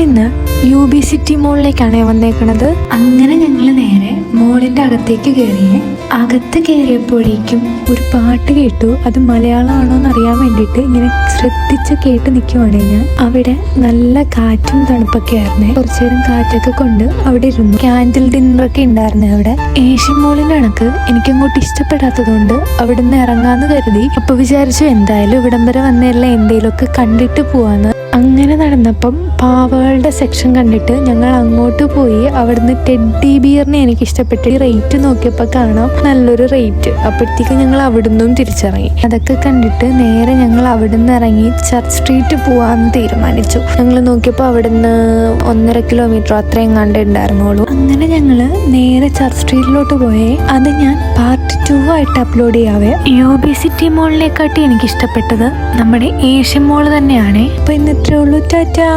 ഞങ്ങളിന്ന് UB city മോളിലേക്കാണ് വന്നേക്കണത്. അങ്ങനെ ഞങ്ങൾ നേരെ മോളിന്റെ അകത്തേക്ക് കയറിയേ. അകത്ത് കയറിയപ്പോഴേക്കും ഒരു പാട്ട് കേട്ടു. അത് മലയാളമാണോ എന്ന് അറിയാൻ വേണ്ടിയിട്ട് ഇങ്ങനെ ശ്രദ്ധിച്ച് കേട്ട് നിൽക്കുവാണ് ഞാൻ. അവിടെ നല്ല കാറ്റും തണുപ്പൊക്കെ ആയിരുന്നേ. കുറച്ചു നേരം കാറ്റൊക്കെ കൊണ്ട് അവിടെ ഇരുന്നു. ക്യാൻഡിൽ ഡിന്നറൊക്കെ ഉണ്ടായിരുന്നേ അവിടെ. ഏഷ്യൻ മോളിന്റെ കണക്ക് എനിക്കങ്ങോട്ട് ഇഷ്ടപ്പെടാത്തതുകൊണ്ട് അവിടെ നിന്ന് ഇറങ്ങാന്ന് കരുതി. അപ്പൊ വിചാരിച്ചു എന്തായാലും ഇവിടം വരെ വന്നതല്ലേ, എന്തെങ്കിലുമൊക്കെ കണ്ടിട്ട് പോവാന്ന്. അങ്ങനെ നടന്നപ്പം പാവകളുടെ സെക്ഷൻ കണ്ടിട്ട് ഞങ്ങൾ അങ്ങോട്ട് പോയി. അവിടുന്ന് ടെഡ്ഡി ബിയറിനെ എനിക്ക് ഇഷ്ടപ്പെട്ടു. റേറ്റ് നോക്കിയപ്പോൾ കാണാം നല്ലൊരു റേറ്റ്. അപ്പോഴത്തേക്ക് ഞങ്ങൾ അവിടുന്നും തിരിച്ചിറങ്ങി. അതൊക്കെ കണ്ടിട്ട് നേരെ ഞങ്ങൾ അവിടുന്ന് ഇറങ്ങി ചർച്ച് സ്ട്രീറ്റ് പോവാന്ന് തീരുമാനിച്ചു. ഞങ്ങൾ നോക്കിയപ്പോൾ അവിടുന്ന് 1.5 കിലോമീറ്റർ അത്രയും കണ്ടേ ഉണ്ടായിരുന്നുള്ളൂ. അങ്ങനെ ഞങ്ങള് നേരെ ചർച്ച് സ്ട്രീറ്റിലോട്ട് പോയേ. അത് ഞാൻ പാർട്ട് 2 ആയിട്ട് അപ്ലോഡ് ചെയ്യാവേ. UB സിറ്റി മോളിനെക്കാട്ടി എനിക്ക് ഇഷ്ടപ്പെട്ടത് നമ്മുടെ ഏഷ്യൻ മോള് തന്നെയാണ്. അപ്പൊ ഇന്നത്രേ ഉള്ളൂ. ടാറ്റാ.